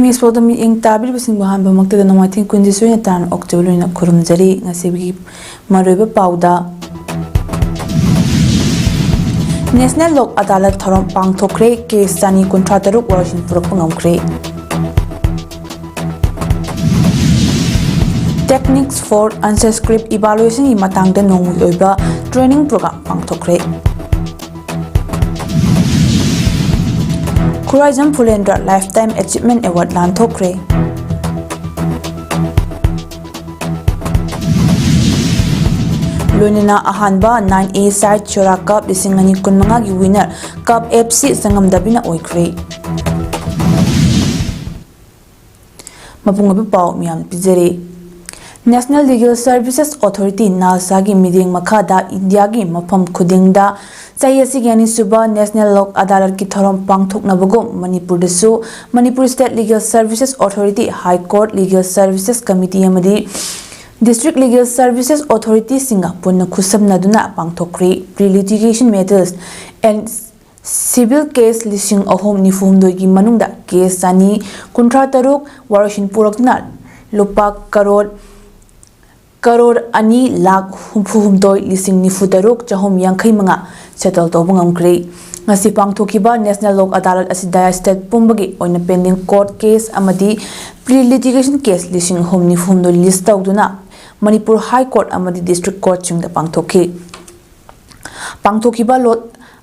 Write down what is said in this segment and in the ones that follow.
News PAODAM ing tabil basing bahan bamakta da namating kundi suya tan October na kurumjari ngasibigi maroiba pauda. National Lok Adalat Thorom Pangthokre case Sani Contrataruk Warashin Purapangam Techniques for Answer Script Evaluation in Matang the Nong Oiba Training Program Pangthokre Horizon Pulendra Lifetime Achievement Award Lanthokre Lunina Ahanba 9A Side Chora Cup Lisingani Kunmanga winner Cup FC Sangam Dabina Oikre Mapungabi Pau Miam Pizere National Legal Services Authority NALSA-gi miding makhada India-gi mafam khudingda chahi asigani suba National Lok Adalat ki thorom pangthoknabagum Manipur State Legal Services Authority High Court Legal Services Committee amadi District Legal Services Authority singa punna khusabnaduna pangthokri pre-litigation matters and civil case lising ahom nifumdoi gi manungda case sani kuntra taruk warashin purakna lupa Karor ani lakh humdoi lising nifutaruk chahom yankai manga settle tobangam kre ngasi pangthokiba National Lok Adalat asidaya state pumbagi oina pending court case amadi pre-litigation case lising hom nifumdoi list tawduna Manipur High Court amadi District Court chingda pangthokiba Lok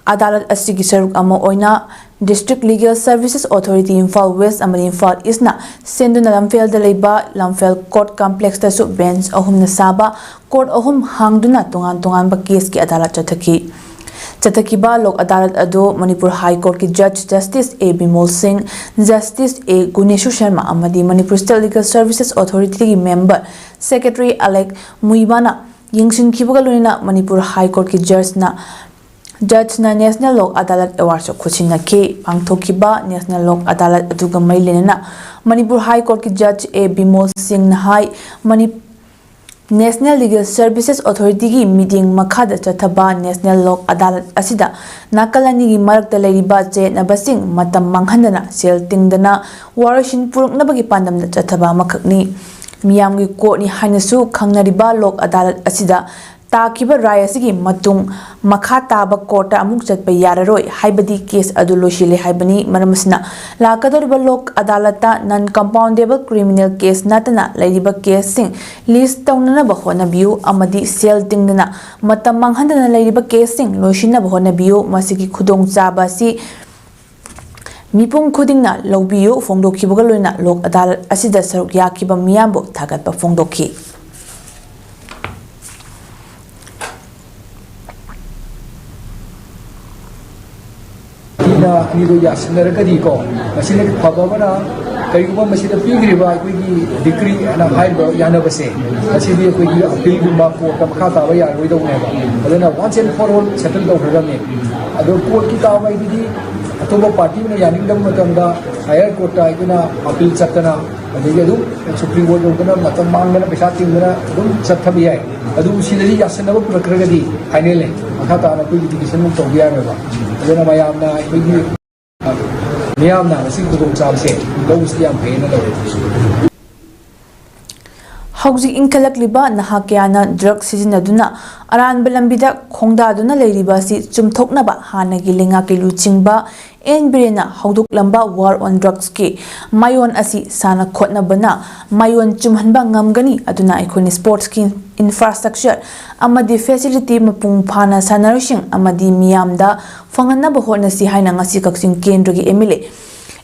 Adalat asigi saruk ama oina District Legal Services Authority Imphal West amadi Imphal East na senduna lamfel da leiba lamfel court complex ta su bench ahum na saba court ahum hangduna tongan ba case ki adalat chathaki ba Lok Adalat ado Manipur High Court ki Judge Justice A Bimol Singh Justice A Guneshu Sharma amadi Manipur State Legal Services Authority ki member Secretary Alec Muibana yingshin kibaga lunina Manipur High Court ki Judge na National Lok Adalat Award so khuchina ke pangthokiba National Lok Adalat aduga mailena Manipur High Court ki Judge A Bimol Singh na hai National Legal Services Authority gi meeting makhada chathaba National Lok Adalat asida nakalani gi marakta leiriba che na basing matam manghandana sel tingdana warashin puruknabagi pandamna chathaba makhakni miyamgi court ni hainasu khangnariba Lok Adalat asida Takiba Rayasigi Matung Makata Bakota Amuk Chatpa Yararoi Haibadi case Aduloshile Haibani Maramasna Lakadoriba Lok Adalata non-compoundable criminal case Natana Ladiba case sing list Taunana Bahona Biu Amadi Sel Dingdana Matamang Handana Ladiba case sing Loshina Bahona Biu Masiki Kudong Zabasi Mipung Kudingna Lobiu Fongdoki Bogaluna Lok Adalat Asida Saruk Yakiba Miambo Tagat Fongdoki Nido Yasinara Kadiko, Masilik Pabana, Kayuba Masida Pigriba, decree and a high Yanabase, Masidi appeal to Mako, Kamkata, we don't never. But then once and for all, settled over the name. I don't quote Kita by the Atomo party in a Yaningam Matanda, higher Kota, appeal Satana, and they do, and Supreme Court of Matamanga, Pesati, Satabi, Adu Silly Yasanava Prakadi, Hanele, Makata, and application of Tobiana. Then I am now, I think the dogs are saying, those young pain and Housing Inkalak Liba, Nahakiana, drug season aduna, Aran Belambida, Kongda Duna Lady Basi, Jumtoknaba, Hana Gilingaki Luchingba, En Birena, Hauduk Lamba, War on Drugs Ki, Mayon Asi, Sana Kotna Bana, Mayon Jumhanba Ngamgani, Aduna Ikoni Sports King Infrastructure, Amadi Facility Mapung Pana Sanarishing, Amadi Miamda, Fangana Bahona Si Haina Ngasi Kaksing Kendrigi Emile.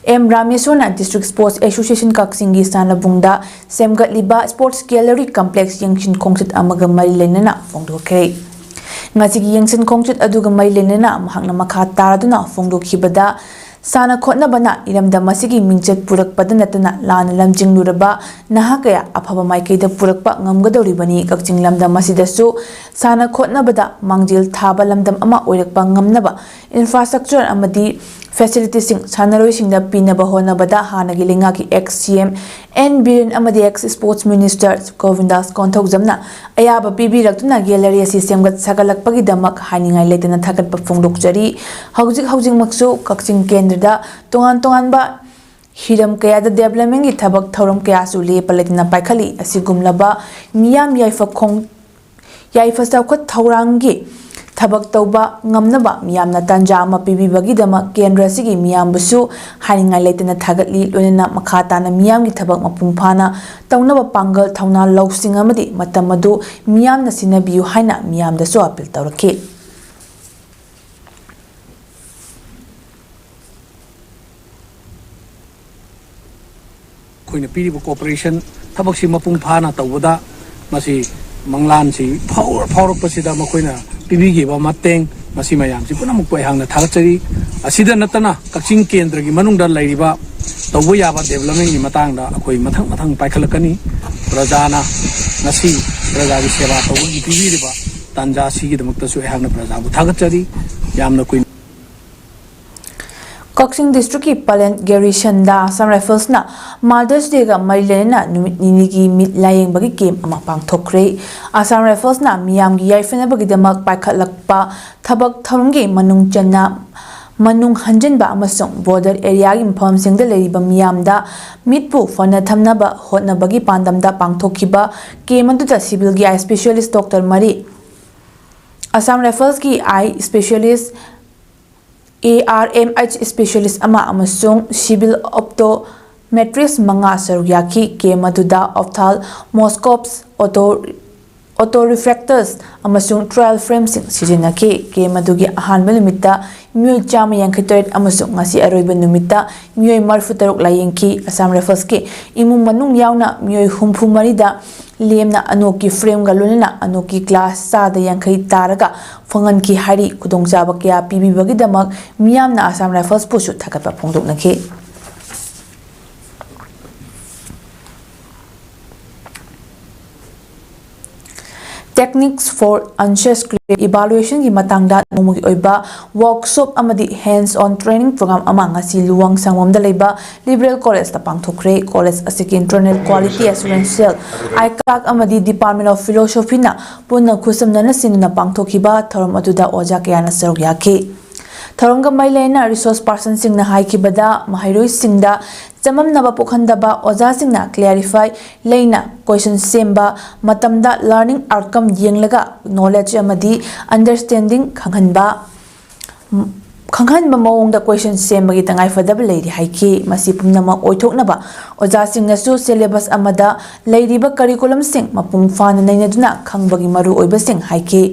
M. Ramesona District Sports Association Kaksingi Sana Bungda, Semgat Liba Sports Gallery Complex Yangshin Kongsit Amaga Marilena, Fongdo Kay. Ngazigi Yangshin Kongsit Aduga Marilena, Mahangna Makataraduna, Fongdo Kibada, Sana Kotna Bana, Iramda Masigi Minchet Purak Padanatana, Lana Lamjing Luraba, Nahakaya, Apaba Maike the Purakpa, Ngamgadoribani, Kakching Lamda Masidasu, Sana Kotna Bada, Mangjil Taba Lamdam Ama Urekpa Ngamnaba, Infrastructure Amadi. Facilities Sanarosing the Pina Bahona Bada Hana Gilingaki ex-CM and Birin Amadi ex-Sports Minister Govindas Kontok Zamna Ayaba Bibi Ratuna Gallery System got Sagalak Pagidamak Haninga Latin Takat Pafung Dokjari Housing Maksu Kaksing Kendra Tongan Ba हिरम कयादा development की थबक थौरम कयासु लेपा लेतना पाइखली असिगुमलबा मियाम याइफा चौखट थौरांगी थबक तौबा ngamnaba miyamna tanja ama pibibagidama kendra sigi miyambusu haningai leitena thagатli loinena makha tana miyamgi thabak mapung phana taunaba pangal thauna lawsing amadi matamadu miyamna sinabiu haina miyamda so appeal tawraki koina piriba cooperation thabak si mapung phana tawada masi manglan si phawr pasida makoina pibigi ba mateng masi mayam si puna mukpai hangna thagachari asida natana kakching kendra gi manungda lairiba tawbu yaba development gi matangda akoi mathang paikhalakani prajana nasi praja gi seva tawbu gi pibiriba tanja si gi damakta su hangna praja bu thagachari yamna koi Coxing District की पलेंट गेरिशन दा Assam rifles ना mother's day का मरिलेना नुमित निनी की मिट लायेंग बगी game अमा पांगथोक्रे Assam rifles ना मियाम की याइफेना बगी दमक पाइखलकपा थबक थौरंगी मनुंग चन्ना मनुंग हंजनबा अमसोंग बॉर्डर एरिया की मफम सिंगदा लेरिबा मियामदा मिटपु फना थमनबा होटनबगी पांदमदा पांगथोखिबा गेम अदुदा सिविल की आई स्पेशलिस्ट डॉक्टर मरी असम राइफल्स की eye specialist ARMH specialist ama amasung civil optometrist manga sarugyaki ke maduda ophthalmoscopes autorefractors amasung trial frames sijinaki ke madugi ahanba numita myoi chama yankitoit amasung ngasi aroiba numita myoi marfutaruk layengki Assam Rifles ke imum manung yauna myoi humpu marida lemna anoki frame ga lunena anoki class sada yankai taraga fangan ki hari kudong jaba kya pibi bagi damak miyamna Assam Rifles pusu thakapa phongdoknaki Techniques for Anxious Create Evaluation की matangda nomugi oiba workshop amadi hands-on training program ama ngasi luwang sangwamda leiba Liberal College ta pangthokre college asiki internal quality assurance cell ICAC amadi Department of Philosophy na punna khusamna na sinuna pangthokhiba thorom aduda oja kayana sarugyaki thoronga mailena resource person singna haikibada mahairoi singda chamam naba pokhandaba oja singna clarify leina question semba matamda learning outcome yenglaga knowledge amadi understanding khanghanba mawongda question sembagi tangai fadaba leiri haiki masi pumnama oithoknaba oja singna su syllabus amada leiriba curriculum sing mapung fana nainaduna khangbagi maru oiba sing haiki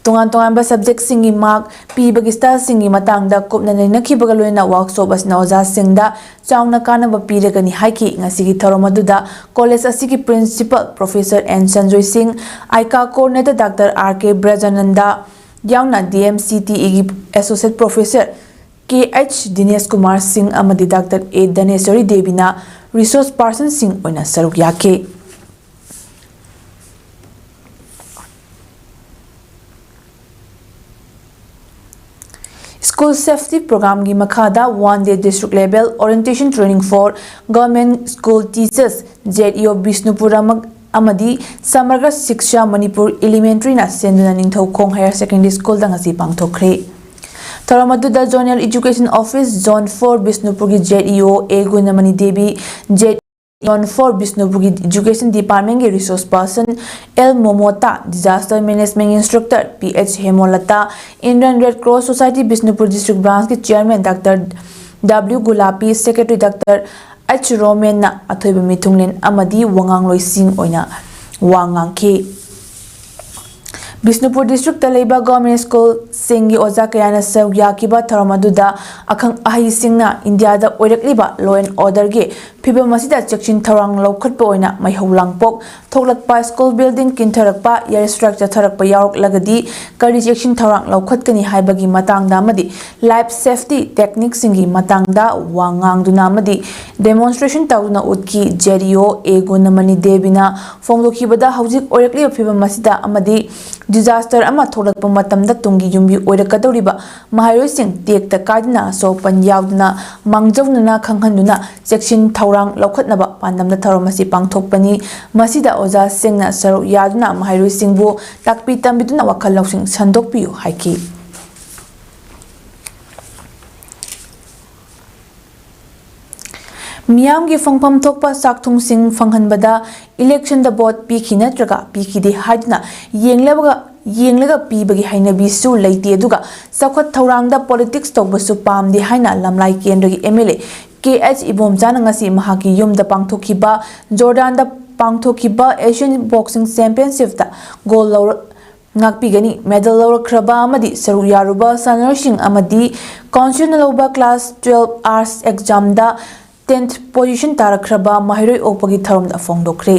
Tungan subject singi mark pibagi style singi matangda kopna nainakhibaga loina workshop asna oja singda chauna kanaba piragani haiki ngasigi thoromaduda college asigi principal professor N Sanjoy Singh ICA coordinator Dr RK Brajananda yauna DMCTE gi associate professor KH Dinesh Kumar Singh amadi Dr A Daneswari Devina resource person Singh oina saruk yake School Safety Program की मखादा one-day district level orientation training for government school teachers ZEO Bisnupur amadi Samagra Shiksha Manipur Elementary na Senduna Ningthokong Higher Secondary School dangasi pangthokre Tharamaduda Zonal Education Office Zone 4 Bisnupur की ZEO A Gunamani Devi Zone 4 Bisnupur की Education Department के resource person L Momota Disaster Management Instructor PH Hemolata Indian Red Cross Society Bisnupur District Branch के Chairman Dr W Gulapi Secretary Dr H Roman na athoiba mithunglen amadi wangang loising oina wangang ki Bisnupur District Talaiba Government School Singi Oza Kayana Saugya Kiba Tharamaduda Akhang Ahi Singna India da Oirakliba Law and Order Ge Piba Masida Chakchin Tharang Laukat Poina Mai Haulang Pok Thoklakpa School Building Kintarakpa Yar Structure Tharakpa Yarok Lagadi Kari Chakchin Tharang Laukat Kani Haibagi Matang Damadi Life Safety Techniques Singi Matang da Wangang Dunamadi Demonstration Tauna Utki Jerio Egunamani Devina Fongdokibada Hauzik Oirakliba Piba Masida Amadi Disaster ama thorakpa matamda tungi yumbi oirakadoriba mahairoi sing tekta kadna so pan yaudna mangjawna khanghanduna section thaurang laukhatnaba pandamda tharomasi pangthokpani masida oja singna saru yaduna mahairoi singbu takpi tambiduna wakhal lausing sandokpiu haiki मियामगी फंगफम थोकपा साकथुंगसिंग फंगहनबदा election the boat पीखी नत्रगा पीखीदे हाइदना येंगलगा पीबगी हाइनबीसु लेते अदुगा सखत थौरांगदा politics तौबसु पामदे हाइना लमलाई केंद्रगी MLA KH इबोमजाना ngasi mahaki yumda pangthokiba Jordan da pangthokiba Asian Boxing Championship da gold ngakpigani medal lawra kraba amadi saru yaruba sanarsing amadi constitutional over class 12 arts exam da 10th position tarakraba mahiroi opagi tharum da fongdokre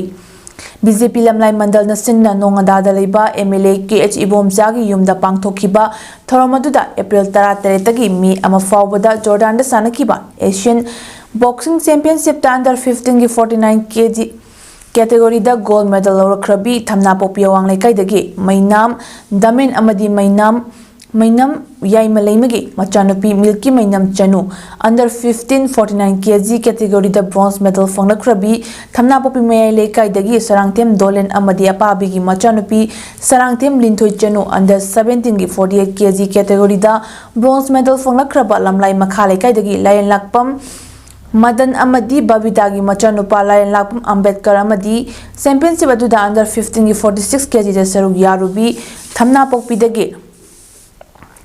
BJP lamlai mandal na sinna nongada da leiba MLA KH Ibomjagi yumda pangthokiba tharum da April 13 tagi mi ama fawbada Jordan da sanakiba Asian Boxing Championship ta under 15 ki 49 kg category da gold medal lawra krabi thamna popia wang lai kai dagi mainam damen amadi mainam yai malaimagi machanupi milky mainam chanu under 15 49 kg category da bronze medal fangna krabi thamna popi mayai le kai dagi sarangthem dolen amadi apabi gi machanupi sarangthem linthoi chanu under 17 ki 48 kg category da bronze medal fangna kraba lamlai makha le kai dagi layan lakpam Madan Amadi Babidagi Machanupa Layan Lakpam Ambedkar Amadi championship aduda under 15 ki 46 kg da saru yarubi thamna pokpidagi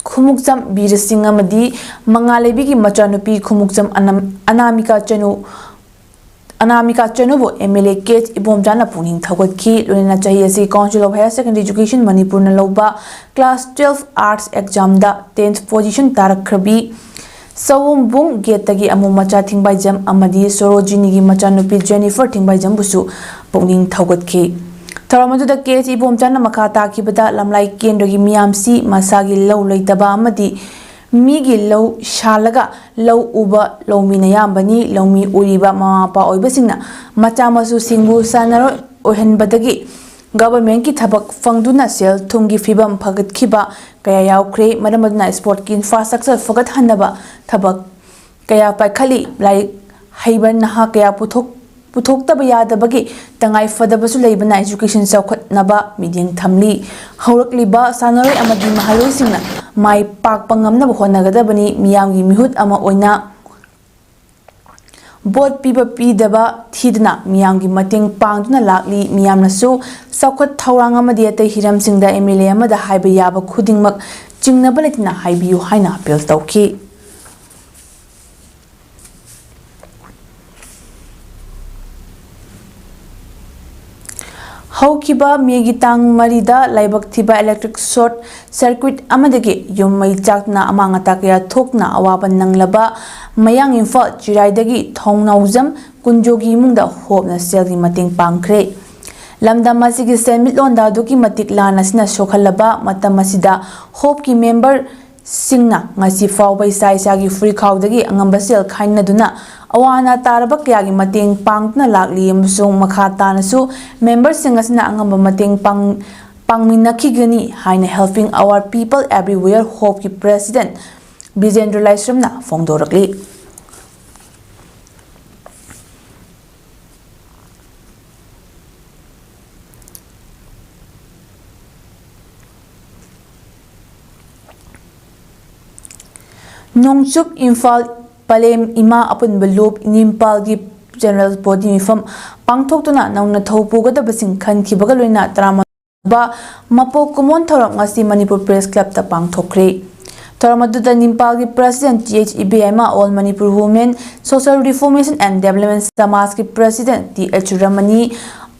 khumukjam bir singh amadi mangalebi ki machanupi khumukjam anamika chanu bo MLA KH Ibomjana puning thawatki lunena chahi asi Council of Higher Secondary Education Manipur na loba class 12 arts exam da 10th position tarakhabi Sawumbung Getagi Amu Macha Thingbaijam Amadi Sorojini gi machanupi Jennifer Thingbaijam busu puning thawatki Tharamadu da KH Ibomjana makha takibada lamlai kendrogi miyamsi masagi law leitaba amadi migi law shalaga law uba lawmina yambani lawmi uriba mama oibasingna macha masu singbu sanaro ohenbadagi government ki thabak fangduna sel thumgi fibam phagat kaya yaukre maramadna sport ki infrastructure fagat hanaba thabak kaya paikhali like haiban naha kaya puthokta yadabagi tangai fadabasu leibana education saukhatnaba meeting thamli haurakliba sanaroi amadi mahaloi singna mai pak pangamna honagadabani miyamgi mihut ama oina Board piba pidaba thidna miyamgi mating pangduna lakli miyamnasu saukhat thaurang amadi atai hiram singda MLA amada haiba yaba khudingmak chingnaba letina haibiyu haina appeal tawki Haukiba Megitang Marida Laibak Thiba electric short circuit amadagi yummai chakna amanga takya thokna awaban nanglaba mayang info chiraidagi thongnauzam kunjogi mungda hopna selgi mating pangkhre lamda masigi semit londa duki matik lana sina sokhalaba matamasida hope ki member singna ngasi fawbai sai sagi free khawdagi angamba sel khainna duna awana taraba kyagi mating pangna lakli amsung makhata nasu members singasna angamba mating pangminakhi gani haina helping our people everywhere hope ki president Bijendra Laisramna fongdorakli Nongchup Imphal Palem Ima Apun Balup Nimpal gi General Body Mifam Pangthoktuna Nauna Thopuga Basing Khan Kibagaloina Trama Ba Mapo Kumon Thoram Ngasi Manipur Press Club ta Pangthokre Thoramadu da Nimpal gi President THEBIMA All Manipur Women Social Reformation and Development Samaj ki President TH Ramani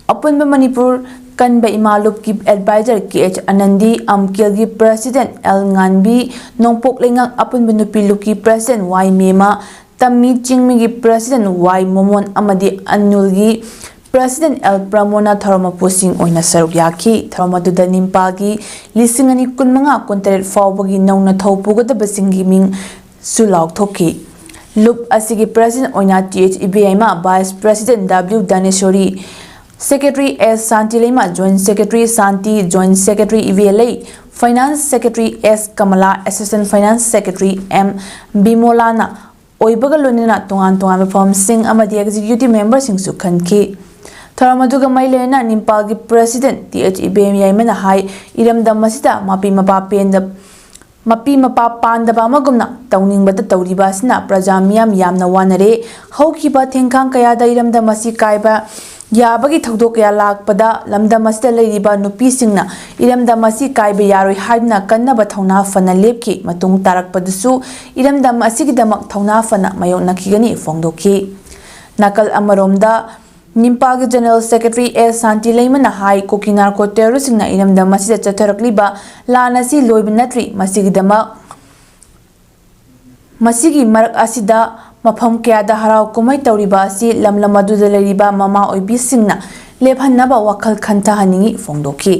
Apun Manipur Kanba Imalup ki advisor KH Anandi Amkil gi President L Nganbi Nongpok Lengak Apun Nupilu ki President Y Mema Tammi Chingmi gi President Y Momon Amadi Anul gi President L Pramona Tharamapu Singh oina saruk yaki Tharamadu da Nimpal gi lisingani kunmanga kontaret fawbagi nauna thawpugadaba singi ming sulauk thoki Lup asigi President oina THEBIMA Vice President W Daneshwari Secretary S. Santi Lema, Joint Secretary Santi, Joint Secretary EVLA, Finance Secretary S. Kamala, Assistant Finance Secretary M. Bimolana, Oibagalunina, Tungan Mafam Singh, Amadi Executive Member Singh Sukhanki. Tharamaduga Mailena, Nimpalgi President, THEBIMA High, Iram Damasita, Mapi Mapa Mapi mapa pandaba amagumna tauningbada tawriba asina praja miyam yamna wanare haukiba thengkhang kayada iramda masi kaiba याबगी थौदोक या लाकपदा लमदम असदा लेरिबा नुपीसिंगना इरमदम असि कायबे यारोय हाइबना कन्नबा थौना फना लेपकी मतुंग तारकपदसु इरमदम असिगिदमक थौना फना मायोनखिगनी फोंदोकी नकल अमरोमदा निम्पागी general secretary S शांति Lemna high कोकिनार को टेररिस्टना इरमदम असिदा चथरकलिबा लानसी लोइबनत्री मसिगिदमक मसिगी मरक असिदा मफम कयादा हराव कुमाई तौरिबा असि लमलम अदुदा लेरिबा mama ओइबिसिंगना लेफहन्नबा वखल खन्थहनिंगी फोंदोकी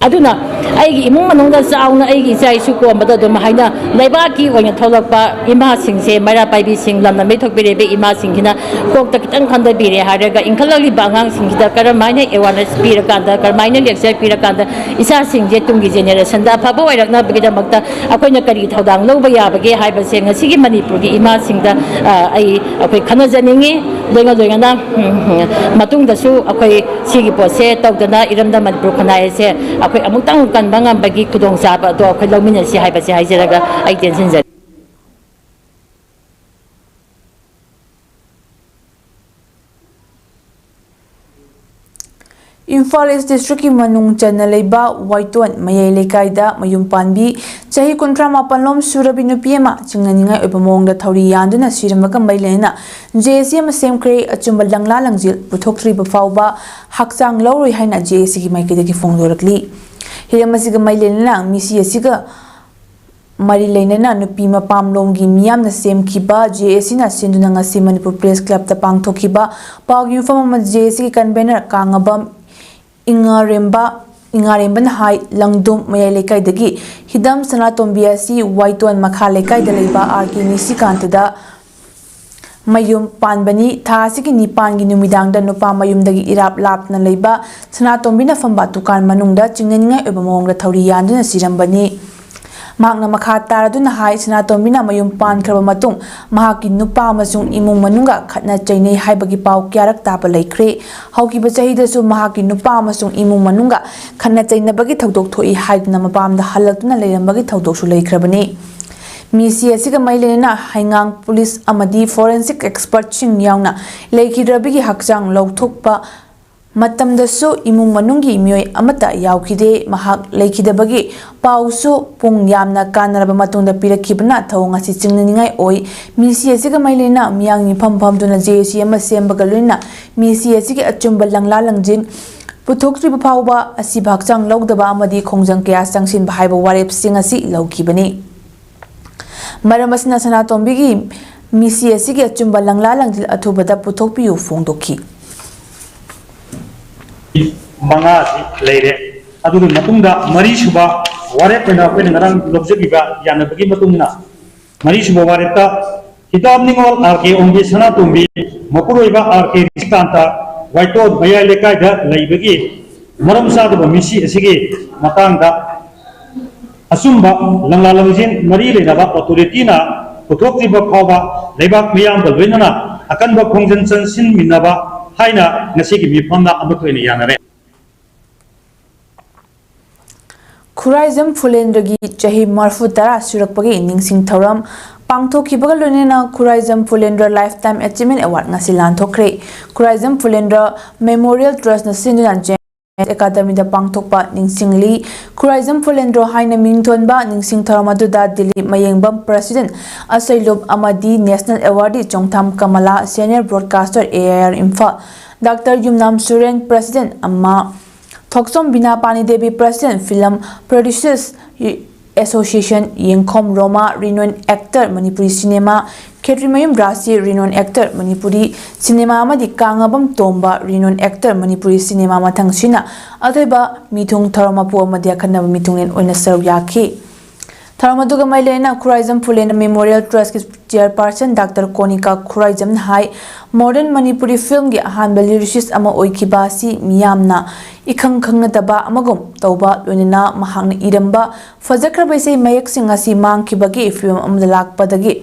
aduna aigi imung manungda chauna aigi chai su ko ambada dum haina leiba ki oina tholakpa ima singse mara paibi sing lamna me thokbire be ima singina kok ta kitang khanda bire haraga inkhali bangang singida karamaina awareness pira kanda karamaina lecture pira kanda isa singje tungi generation da phaba wairakna bigida makta akoina kari thodang loba yabage haiba se ngasigi manipur gi ima singda ai akoi khana janingi lenga lenga na matung da su akoi sigi pose tawdana iramda manipur khana ese akoi amutang kan bangam bagi kudong saba do akoi lomina si haiba si haijeraga ai tension ja Imphal East District ki manung chana leiba Waiton mayai lekaida mayum panbi chahi kuntra mapanlom surabi nupi ama chingnaningai oiba mawngda thauri yanduna siramaga mailena JSC ama semkre achumba langla langjil puthoktriba fawba hakchang lawroi haina JSC ki maikidagi phongdorakli hiramasiga mailena misi asiga mari leinana nupi mapamlomgi miyamna semkiba JSC na sinduna ngasi Manipur Press Club ta pangthokiba pawgi ufama JSC ki convener kangabam Ingaremba na hai langdum mayai lekaidagi hidam sanatombi asi Waiton makha lekaida leiba RK Nisikantada mayum panbani thasigi nipangi numidangda nupa mayumdagi irap lapna leiba sanatombi na famba tukan manungda chingnaningai oiba mawngda thauri yanduna sirambani Magna makha taraduna hai sanatomina mayum pan khraba matung mahaki nupa amasung imung manunga khatna chainei haibagi paw kyarak taba laikre haukiba chahida su mahaki nupa amasung imung manunga khatna chainabagi thodok thoi haidna mapamda halaktuna leirambagi thodok su laikhrabani misi asiga mailena haingang police amadi forensic expert ching yauna leikhidrabigi hakchang lauthokpa matamdasu imung manungi mioi amata yaukide mahak leikidabagi pausu pung yamna kanaraba matungda pirakhibna thawng asi chingnaningai oi misi asiga mailena miyang ni phampam duna JSC ama sembaga loina misi asigi achumba langla langjin puthoktriba phawba asi bhakchang lawdaba amadi khongjang kya changsin bhaiba warep sing asi lawkibani maramasna sanatombigi misi asigi achumba langla langjil athubada puthokpiu phongdokhi manga leire aduru matungda mari suba ware pena pena ngarang lobjebiba yana bagi matungna mari suba ware ta hidam ningol RK ombi sana tumbi mapuroiba RK sikanta Waiton mayai lekaida leibagi maram sadu misi asigi matangda asumba langla langjin mari lenaba authority na puthoktiba phawba leibak miyam balwinana akan ba khongjan chansin minaba haina ngasigi mifamna amutoini yanare Khuraizam Phulendragi chahi marfu tara surakpagi ningsing thoram pangthokibaga lonena Khuraizam Phulendra Lifetime Achievement Award ngasi lanthokre Khuraizam Phulendra Memorial Trust na Sindunan Academy da pangthokpa ningsingli Khuraizam Phulendra haina mingthonba ningsing thoram aduda Delhi Mayengbam President Asailub Amadi National Awardee Chongtham Kamala Senior Broadcaster AIR Imphal Dr. Yumnam Suren President Amma Thoksom Bina Pani Devi President Film Producers Association Yengkhom Roma Renowned Actor Manipuri Cinema Ketrimayum Rasi Renowned Actor Manipuri Cinema Amadi Kangabam Tomba Renowned Actor Manipuri Cinema Mathangsina Athaiba Mithung Tharamapu Amadi Akhanaba Mithungen Oina Saru Yakhi Tharamaduga Mailena Khuraizam Phulendra Memorial Trust Chairperson Dr. Konika Khuraizam Hai Modern Manipuri Film gi ahanba lyricist ama oikiba si miyamna ikhang khangnataba amagum tawba loinana mahangna iramba fajakhrabai sei mayak sing asi mangkibagi film amda lakpadagi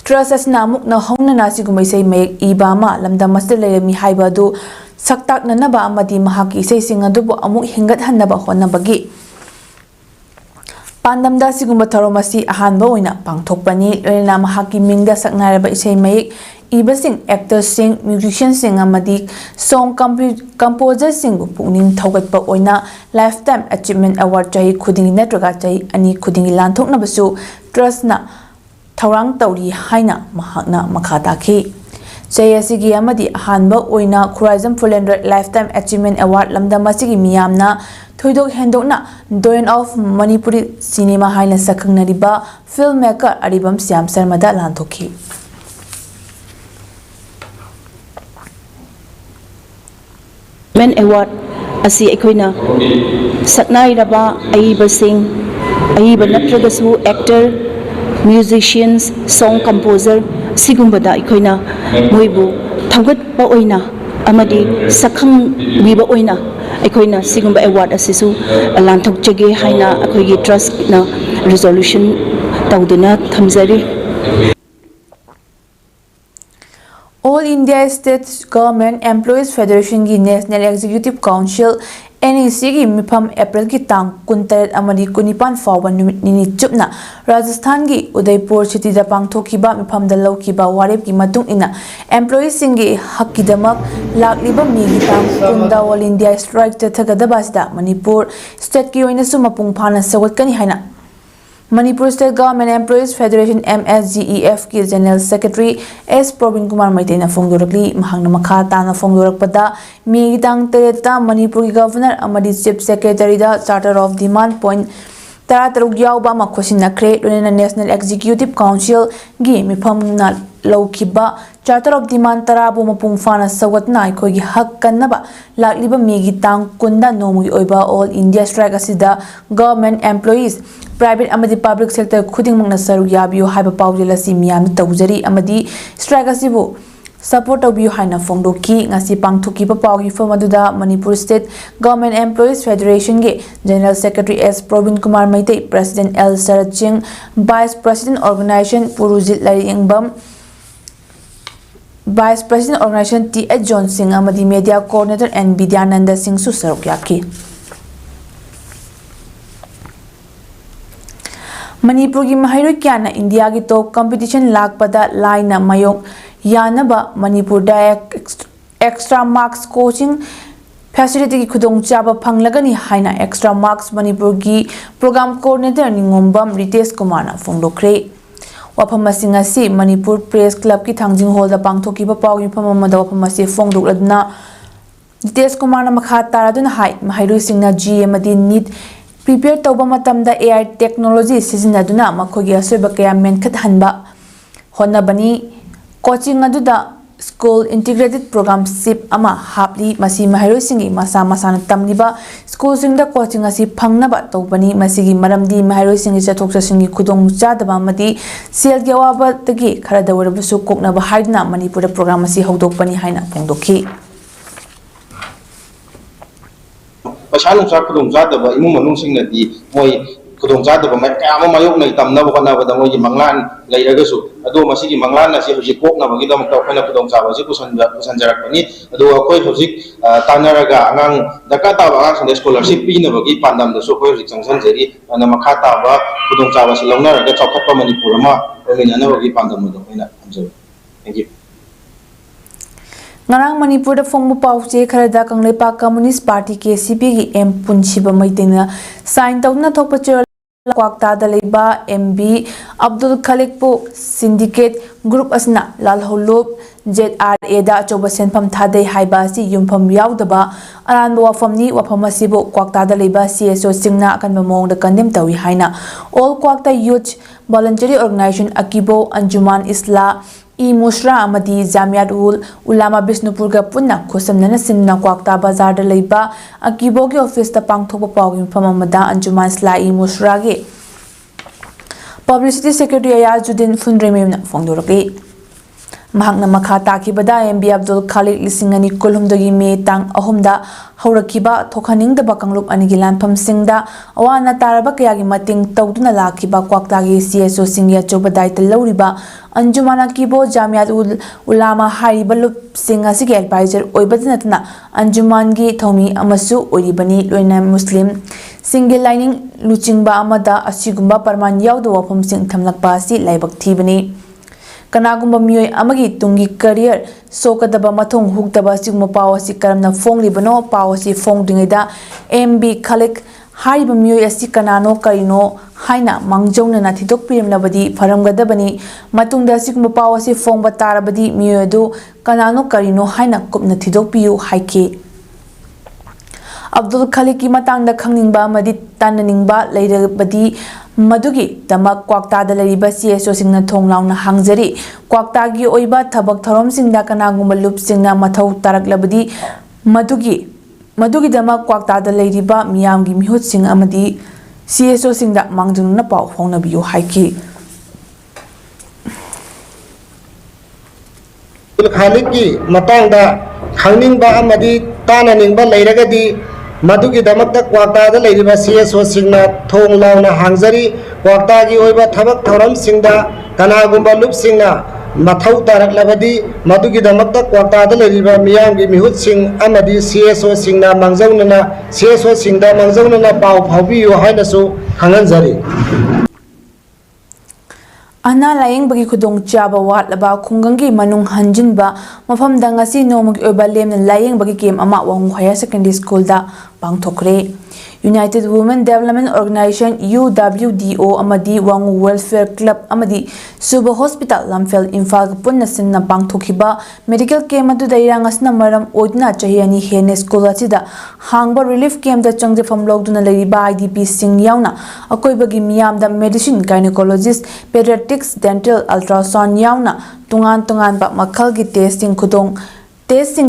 trust asna amukna hongna nasi gumai sei mayak iba ma lamda masda leirami haiba du saktak nanaba amadi mahaki sei sing adubu amuk hingat hannaba honabagi ꯄꯥꯟꯗꯝꯗ ꯑꯁꯤꯒꯨꯝꯕ ꯊꯧꯔꯝ ꯑꯁꯤ ꯑꯍꯥꯟꯕ ꯑꯣꯏꯅ ꯄꯥꯡꯊꯣꯛꯄꯅꯤ ꯂꯣꯏꯅꯅ ꯃꯍꯥꯛꯀꯤ ꯃꯤꯡꯗ ꯁꯛꯅꯥꯏꯔꯕ ꯏꯁꯩ ꯃꯌꯦꯛ ꯏꯕꯁꯤꯡ ꯑꯦꯛꯇꯔꯁꯤꯡ ꯃ꯭ꯌꯨꯖꯤꯁꯤꯌꯟꯁꯤꯡ ꯑꯃꯗꯤ ꯁꯣꯡ ꯀꯝꯄꯣꯖꯔꯁꯤꯡꯕꯨ ꯄꯨꯛꯅꯤꯡ ꯊꯧꯒꯠꯄ ꯑꯣꯏꯅ ꯂꯥꯏꯐꯇꯥꯏꯝ ꯑꯦꯆꯤꯞꯃꯦꯟ ꯑꯦꯋꯥꯔꯗ ꯆꯍꯤ ꯈꯨꯗꯤꯡꯒꯤ ꯅꯠꯇ꯭ꯔꯒ ꯆꯍꯤ 2 ꯈꯨꯗꯤꯡꯒꯤ ꯂꯥꯟꯊꯣꯛꯅꯕꯁꯨ ꯇ꯭ꯔꯁꯅ ꯊꯧꯔꯥꯡ ꯇꯧꯔꯤ ꯍꯥꯏꯅ ꯃꯍꯥꯛꯅ ꯃꯈꯥ ꯇꯥꯈꯤ ꯆꯍꯤ ꯑꯁꯤꯒꯤ ꯑꯃꯗꯤ ꯑꯍꯥꯟꯕ ꯑꯣꯏꯅ ꯈꯨꯔꯥꯏꯖꯝ ꯐꯨꯂꯦꯟꯗ꯭ꯔ ꯂꯥꯏꯐꯇꯥꯏꯝ ꯑꯦꯆꯤꯞꯃꯦꯟ ꯑꯦꯋꯥꯔꯗ ꯂꯝꯗꯝ ꯑꯁꯤꯒꯤ ꯃꯤꯌꯥꯝꯅ ꯊꯣꯏꯗꯣꯛ ꯍꯦꯟꯗꯣꯛꯅ ꯗꯣꯌꯟ ꯑꯣꯐ ꯃꯅꯤꯄꯨꯔꯤ ꯁꯤꯅꯦꯃꯥ ꯍꯥꯏꯅ ꯁꯛꯈꯪꯅꯔꯤꯕ ꯐꯤꯜꯝ ꯃꯦꯀꯔ ꯑꯔꯤꯕꯝ ꯁ꯭ꯌꯥꯝ ꯁꯔꯃꯗ ꯂꯥꯟꯊꯣꯛꯈꯤ Men Award asi aikoina saknairaba aibasing aiba natragasu actor musicians song composer sigumbada aikoina moibu thaugatpa oina amadi sakhang wiba oina aikoina sigumba award asisu lanthokjage haina akoigi trust na resolution tawduna thamjari All India State Government Employees Federation की National Executive Council NEC की मिफम अप्रैल की तांग 23 अमरी 19 फाउबा नुमित निनी चुपना राजस्थान की Udaipur city दा पांगथोखिबा मिफम दा लौखिबा वारेप की मतुंग इना employees सिंगे हक की दमक लाकलिबा मीगी तांग कुंदा ऑल इंडिया स्ट्राइक चथगदबासदा मणिपुर स्टेट की ओइना सु मपुंग फाना सगतकनी हाइना Manipur state government employees federation MSGEF की general secretary S Praveen Kumar मैतेना फोंदोरकली महांगना मखा ताना फोंदोरकपदा मेगी तांग तेरेता मणिपुर की गवर्नर अमदी चीफ सेक्रेटरी दा चार्टर ऑफ डिमांड पॉइंट तरा तरुक यावबा मखोसिनखरे लोनेना नेशनल एग्जीक्यूटिव काउंसिल गी मिफमना लौखिबा चार्टर ऑफ डिमांड तराबु मपुंग फाना सवतना अखोगी हक कन्नबा लाकलिबा मेगी तांग कुंदा नोमुगी ओइबा ऑल इंडिया स्ट्राइक असिदा गवर्नमेंट एम्प्लॉयज प्राइवेट अमदी पब्लिक सेक्टर खुदिंगमंगना सरु याबियो हाइबा पाउजेल असि मियाम तौजरी अमदी स्ट्राइक असिबु सपोर्ट तौबियो हाइना फोंदोकी ngasi pangthukiba pawgi fam aduda Manipur State Government Employees Federation ge General Secretary S Praveen Kumar Maitei President L Sarat Singh Vice President Organization Purujit Laringbam Vice President Organization T H John Singh amadi Media Coordinator N Vidyananda Singh su saruk yaki Manipur की महैरोई क्याना India की top competition लाकपदा लाइना मयोग यानबा मणिपुर दा extra marks coaching facility की खुदोंग चाबा फंगलगनी हाइना extra marks Manipur की programme coordinator निंगोंबम Ritesh Kumar ना फोंदोखरे वफम using असि Manipur press club की थांजिंग hall दा पांगथोकीबा पावगी फम अमदा वफम असि फोंदोकलदना रितेश कुमार ना मखा तारादुना हाइ महैरोई सिंगना जी अमदी नीट प्रिपेयर तौबा मतमदा AI टेक्नोलॉजी सिजिनादुना मखोगी असोइबा कया मेनखत हनबा होनबनी कोचिंग अदुदा स्कूल इंटीग्रेटेड प्रोग्राम सिप अमा हापली मसी महैरोई सिंगी मसा मसाना तमलिबा स्कूल सिंगदा कोचिंग असि फंगनबा तौबनी मसीगी मरमदी महैरोई सिंगी चथोक चसिंगी खुदोंग चादबा मदी सेल गे अवाबा तगी खरा दवरबसु कोकनबा हाइदना मणिपुर प्रोग्राम असि हौदोकपनी हाइना फोंदोखी पैसा नुसा खुदोंचादब इमुंग मनुंगसिंगनदी मोय खुदोंचादब मै कयाम मायोग नै तमनब होनबदा मोय मंगलान लैरगसु अदो मसिगी मंगलान असी हुजि कोकनबगी दमक अखोयना खुदोंचाबा जि पुसनजरकनी अदो अखोय हुजि तानरगा आंगांग दका ताब आंगांग स्कॉलरशिप पीनबगी पांदमदसु अखोय हुजि चंगसनजरी अना मखा ताबा खुदोंचाबा सि लौनरगा चौखटपा मणिपुर अमा ओमिनानबगी पांदमदो होइना हमजो thank you ngarang Manipur da phongmu pawche kharada Kangleipa Communist Party KCP gi M Punchiba Maitina sign tawna thokpa chel kwakta da leiba MB Abdul Khalik po syndicate group asna lal holop ZRA da choba senpham thadei haiba si yumpham yaudaba aranba wafamni wafam asibo kwakta da leiba CSO singna kanba mong da condemn tawi haina all kwakta youth voluntary organization Akibo Anjuman Isla E Musra amadi Jamiat Ulama Bisnupur ga punna khosamnana simna kwakta bazar da leiba Akibo ge office ta pangthokpa pawgi famamada Anjuman Isla E Musra ge Publicity Secretary Ayazuddin Funrememna phongdoraki mahakna makha takibada MB Abdul Khalik lisingani kulhumdagi me tang ahumda haurakiba thokhaningdaba kanglup anigi lanpham singda awana taraba kayagi mating tawduna lakiba kwaktagi CSO singya choba daita lawriba Anjumana Kibo Jamiat Ulama Hariba Lup Singh asigi advisor oibadinatna Anjuman gi thomi amasu oribani loina Muslim singi lining luchingba amada asigumba parman yaudo wafam sing thamlakpa asi laibak thibani kanagumba miyoi amagi tungi career sokadaba mathong hukdaba sigma paw asi karamna fonglibano paw asi fongdingeda MB Khalik hariba miyoi asi kanano karino haina mangjongna na thidok pirimnabadi pharamgadabani matungda sigma paw asi fongba tarabadi miyoi adu kanano karino haina kupna thidok piyu haike Abdul Khalik ki matangda khangningba amadi tananingba leirabadi madugi damak kwakta da lariba CSO singna thonglauna hangjari kwakta gi oiba thabak thorom singda kanagumba lup singna mathau taraklabadi madugi damak kwakta da lariba miyam gi mihut sing amadi CSO singda mangjungna paw phongna biyu haiki Abdul Khalik ki matangda khangningba amadi tananingba leiragadi Madugi damakta kwakta da leiriba CSO singna thong launa hangjari kwakta gi oiba thabak thoram singda kanagumba lup singna mathau taraklabadi madugi damakta kwakta da leiriba miyam gi mihut sing amadi CSO singna mangjaunana paw phaubiyu hainasu khanganjari Ana laying bagi khudong chaba wat laba khungangi manung hanjinba mafam da ngasi nomagi oba lemna laying bagi game ama wang higher secondary school da pangthokre United Women Development Organization UWDO amadi Wangu Welfare Club amadi Suba Hospital Lamfel Imphal punna sinna pangthokhiba medical camp adu dairangasna maram odna chahiani hene school achida hangba relief camp da changje famlogduna leriba IDP sing yauna akoibagi miyam da medicine gynecologist pediatrics dental ultrasound yauna tungan ba makhal gi testing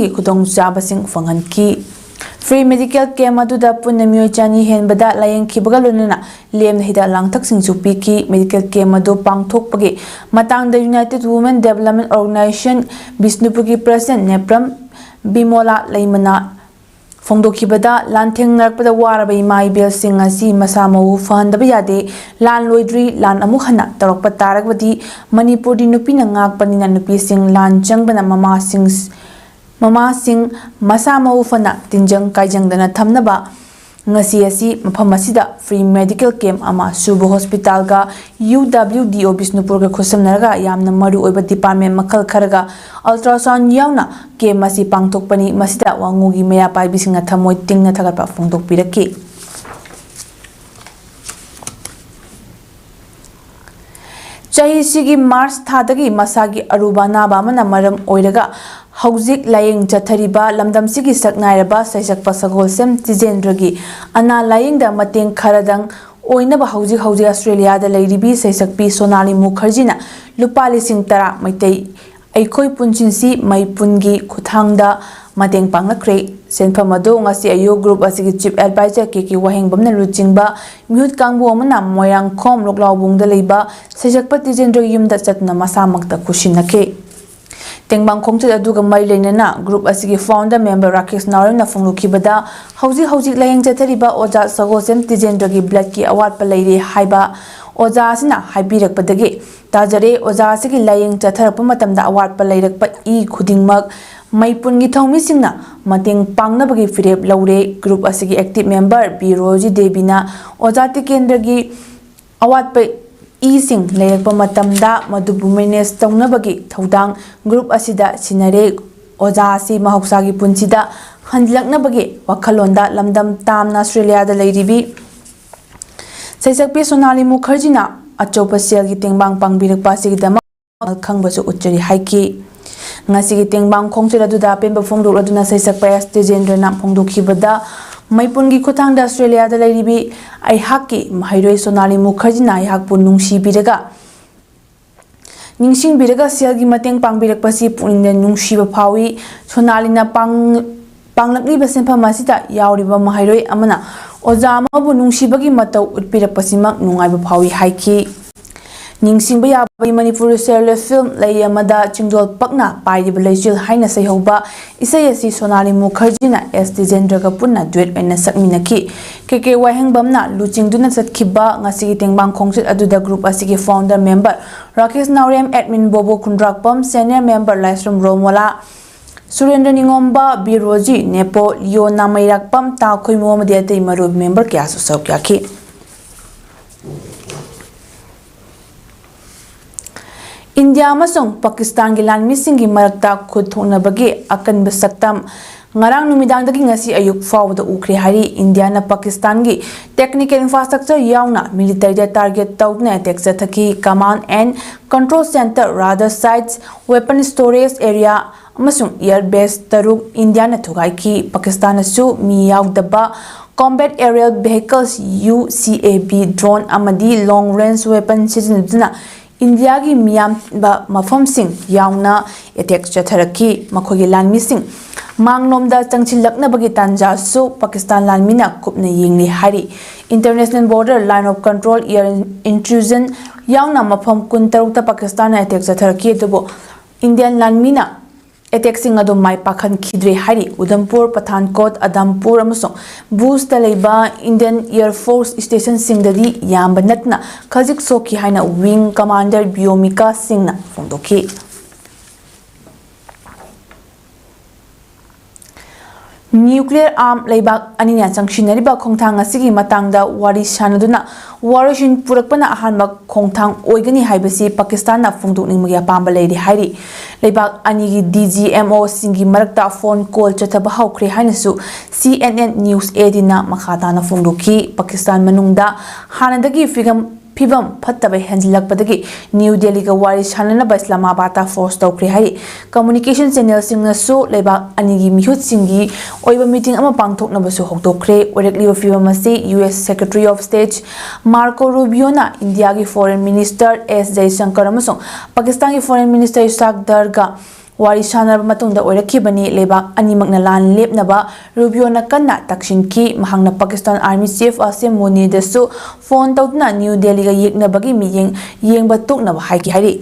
gi khudong jabasing fanganki Free medical camp aduda punna miyoi chani henbada layeng khibaga lunana lemna hida langthak sing chupi ki medical camp adu pangthokpagi matangda United Women Development Organization Bisnupur ki President Nepram Bimola Laimana Fongdokhibada lantheng narpada waraba imai bel sing asi masamau fahandaba yade lan loidri lan amuk hana tarokpa tarakbadi Manipur di nupi na ngakpanina nupi sing lan changbana mama sing masa mau fana tinjang kaijang dana thamnaba ngasi asi mafam asida free medical camp ama Suba Hospital ga UWDO Bisnupur ga khosamnarga yamna maru oiba department makhal kharaga ultrasound yauna camp asi pangthokpani masida wangugi meya pai bisinga thamoi tingna thagatpa phongdok piraki Chahisi March thadagi masagi aruba naba amana maram oiraga hauzik layeng chathariba lamdam sigi saknairaba saisak pasagol sem tijendragi ana layeng da mateng kharadang oinaba hauzik Australia da leiribi saisak pi Sonali Mukherjee lupali sing tara maitei aikoi punchinsi maipungi khuthangda mateng panglakre senpham adu ngasi ayu group asigi chief advisor keki wahengbamna luchingba mihut kangbu amana moyang khom loklaubung da leiba saisak tijendra yumda chatna masamakta khusinake Tengbang khongchit aduga mai leinana group asigi founder member Rakesh Naurem na phonglukhibada hauzik layeng chathariba oja sagosem tijendragi blood ki award pa leire haiba oja asina haibirakpadagi tajare oja asigi layeng chatharapa matamda award pa leirakpa I khudingmak maipungi thongmi singna mateng pangnabagi firep laure group asigi active member B Roji Devina oja tikendragi award pa Ising layakpa matamda madubu manage taunabagi thaudang group asida sinare oja asi mahoksagi punsida handlaknabagi wakhalonda lamdam tamna Australia da leiribi saisakpi Sonali Mukherjee na achopa selgi tengbang pangbirakpa sigidama khangbasu uchari haiki ngasigi tengbang khongchira duda pemba phongdok aduna saisakpa Tejendra na phongdokhibada Maipungi Khotangda Australia da leiribi aihaki mahairoi Sonali Mukherjee na aihakpu nungsibiraga ningsingbiraga selgi mateng pangbirakpasi puningda nungsiba phawi Sonali na panglakliba senpham asida yauriba mahairoi amana oja amabu nungsibagi matau utpirakpasimak nungaiba phawi haiki ningsingba yabai Manipur Serial Film lay amada chingdol pakna pairiba leijil haina saihoba isai asi Sonali Mukherjee na Tejendra ga punna duet ena sakminaki keke wahengbamna luchingduna chatkhiba ngasigi tengbang khongchit aduda group asigi founder member Rakesh Naurem admin Bobo Kundrakpam senior member Laisram Romola Surendra Ningomba Biroji Nepo Liona Mairakpam Ta Khoimo Madiate Maru member kya su saukya ki India amasung Pakistan gi lan missing gi marakta khud thonabagi akan besaktam ngarang numidang dagi ngasi ayuk fawda ukri hari India na Pakistan gi technical infrastructure yauna military da target tawna attack thaki command and control center radar sites weapon storage area amasung air base taruk India na thugai ki Pakistan su mi yaudaba combat aerial vehicles UCAV drone amadi long range weapon sizinudna India gi miyam ba mafam sing yauna attack chatharaki makhogi lanmi sing mangnom da changchilakna bagi tanja su Pakistan lanmina kupna yingli hari international border line of control air intrusion yauna mafam kuntaruk ta Pakistan attack chatharaki dubo Indian lanmina attack sing ado mai pakhan khidre hari Udhampur Pathankot Adampur amasong Bhuj da leiba Indian Air Force station sing dadi yamba natna khajik soki haina wing commander Biomika Singh na fongdoki Nuclear arm leibak anina changchinari ba khongthang asigi matangda wari sanaduna warishin purakpana ahanba khongthang oigani haibasi Pakistan na phungdukning magi apamba leiri hairi leibak anigi DGMO singi marakta phone call chathaba hawkhre hainasu CNN News 18 na makhata na phungduki Pakistan manungda hanadagi Pibam Pataba Handlakpadagi New Delhi ga wari sanana ba Islamabad ta force tawkre hari communication channel singna su leba anigi mihut singi oiba meeting ama pangthokna basu hokdokre orekli ofibam ase US Secretary of State Marco Rubio na India gi Foreign Minister S Jaishankar amasong Pakistan gi Foreign Minister Ishaq Dar ga wari sanarba matungda oirakibani lebak animakna lan lepnaba Rubio na kanna takshinki mahangna Pakistan Army Chief Asim Munir dasu phone tawdna New Delhi ga yeknabagi miyeng yengba tuknaba haiki hari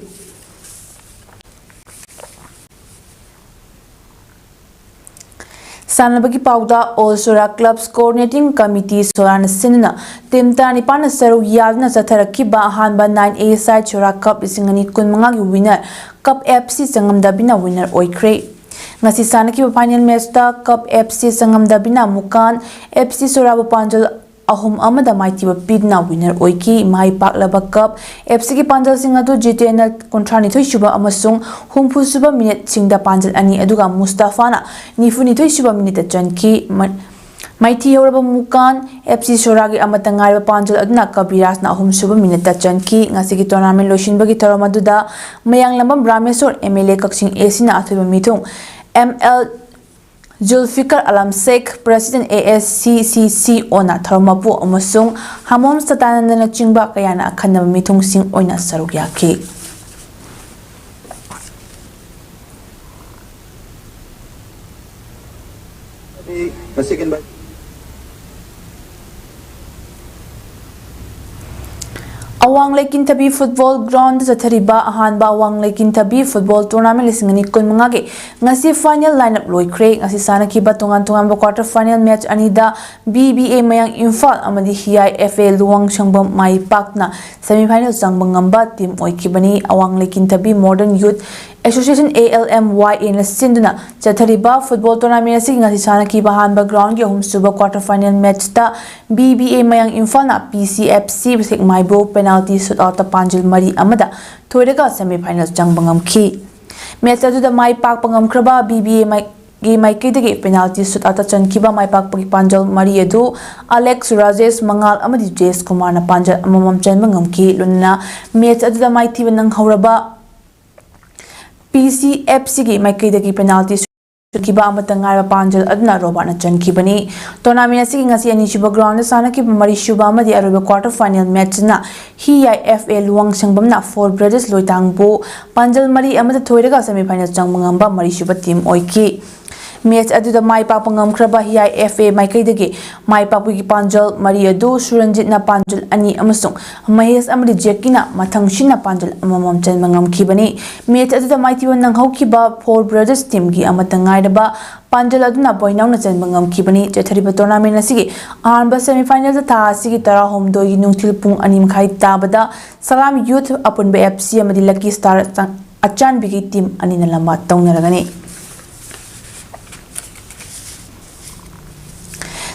Sanabagi Pauda All Sura Clubs Coordinating Committee Sorana Sinna Timtani Pana Saru Yadna Satharaki Bahanba 9A Side Sura Cup Isingani Kunmangagi winner Cup FC Sangam Dabina winner Oikre Ngasi Sanaki final match ta Cup FC Sangam Dabina Mukan FC Sura Panjal ahum amada maitiba pidna winner oiki mai paklaba cup FC ki panjal singa tu GTN kontrani thoi shuba amasung humpu suba minute singda panjal ani aduga Mustafa na nifuni thoi shuba minute chanki maiti horaba mukan FC Soragi amata ngai panjal aduna Kabiras na ahum suba minute chanki ngasi ki tournament loishin bagi tarama duda mayang lambam Ramesor MLA kaksing AC na athiba mithung ML Zulfikar Alam Sheikh President ASCCC ona Tharmapu amasung Hamom Satanandana chingba kayana akhanna mithung sing oina saruk yaki Awang Lekin Tabi Football Ground Zathariba Ahanba Awang Lekin Tabi Football Tournament Lisingani Kunmangage ngasi final lineup loikre ngasi sanaki batungan tungan quarter final match anida BBA Mayang Imphal amadi HIFA Luwang Changbam Mai Pakna semi final changbang ngamba team oikibani Awang Lekin Tabi Modern Youth Association ALMYA na sinduna Zathariba Football Tournament asigi ngasi sanaki bahanba ground gi home suba quarter final match ta BBA Mayang Imphal na PCFC bisik Maibo penalty shootout ta Panjil Mari amada thoiraga semi final changbangam ki match adu mai pak pangam kraba BBA mai kidagi penalty shootout ta chankiba mai pak pagi Panjil Mari adu Alex Rajesh Mangal amadi Jace Kumar na Panjil amamam chanbangam ki lunna match adu mai thiba nang hauraba PCFC ki mai kidagi penalty kiba amata ngai Panjil adna Robert na chankibani tournament asigi ngasi ani shuba ground sana ki mari shuba amadi aruba quarter final match na HIFA Luwang Changbam na four brothers loitangbo Panjil Mari amata thoiraga semi final changmangamba mari shuba team oiki match aduda mai papangam kraba HIFA mai kaidagi mai papu ki Panjil Mari adu Suranjit na Panjil ani amasung Mahesh amadi Jekina mathangshi na Panjil amamam chanmangam kibani match aduda mai tiwan nang haukiba four brothers team gi amata ngai ba Panjil aduna boinaw na chanmangam kibani Zathariba tournament asigi ahanba semi final da tha asigi tara homdo gi nungthil pung ani mkhai tabada Salam Youth apunba FC amadi Lucky Star achan bigi team ani na lama tawnaragani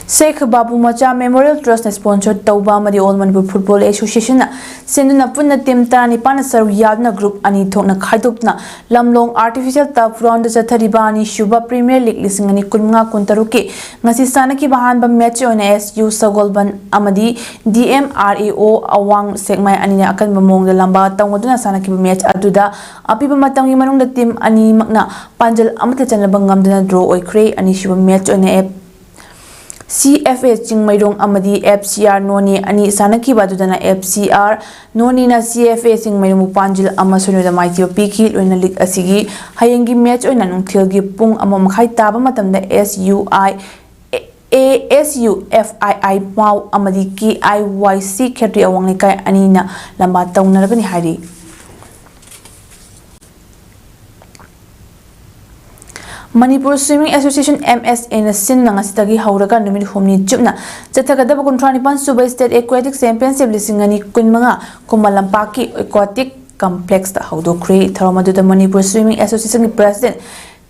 Sheikh Babu Macha Memorial Trust sponsor tauba amadi All Manipur Football Association na senduna punna team tani pana saru yadna group ani thokna khaidokna lamlong artificial turf round chathariba ani Shuba Premier League lising ani kunga kuntaruki ngasi sanaki bahanba match oina SU Sagolban amadi DMRAO awang segmai ani na akan bamong lamba tawduna sanaki match aduda apiba matangi manungda team ani makna panjal amata chanlabang ngamdana draw oikre ani Shuba match oina CFA Chingmairong amadi FCR Noni ani sanaki badudana FCR Noni na CFA Chingmairong panjil amasono da maitio piki loina league asigi hayengi match oina nungthilgi pung amam khai taba matamda ASUFII Pau amadi KIYC Khetri awangni kai anina lamba tawnarabani hari Manipur Swimming Association MSA na sin ng asitagi hauraga numid humni chupna chathagadaba kuntrani pan Subay State Aquatic Championship lisingani kun mga kumalampaki aquatic complex ta haudokre tharamadu da Manipur Swimming Association President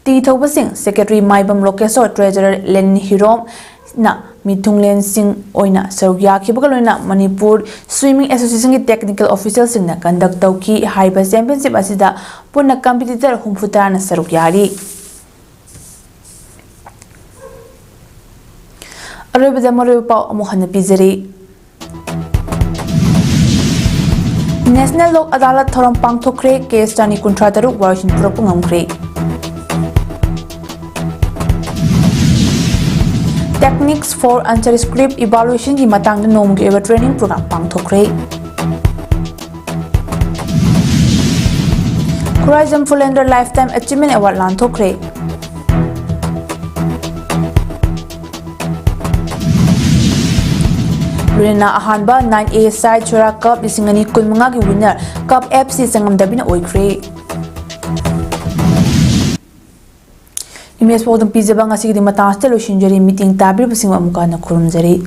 T Thobasing Secretary Maibam Lokeso Treasurer Len Hirom na Mitunglen Singh oina sarugya kibagaloina Manipur Swimming Association ki technical official sing na conduct tawki haiba championship asida punna competitor humfuta na sarugyari Arabada Mariupau Amuhana Pizari National Lok Adalat Thoram Pangthokre case Tani Kuntrataru Warshin Propungamkre Techniques for Answer Script Evaluation di Matang na Nom Eva Training Program Pangthokre Tourism Fullender Lifetime Achievement Award Lanthokre Luna ahanba 9A side Chura Cup lisingani kun mga ki winner Cup FC sangamdabina oikre Imes po dong pizza ba nga sige di mataas talo shinjari meeting tabir basing wa mukha na kurumjari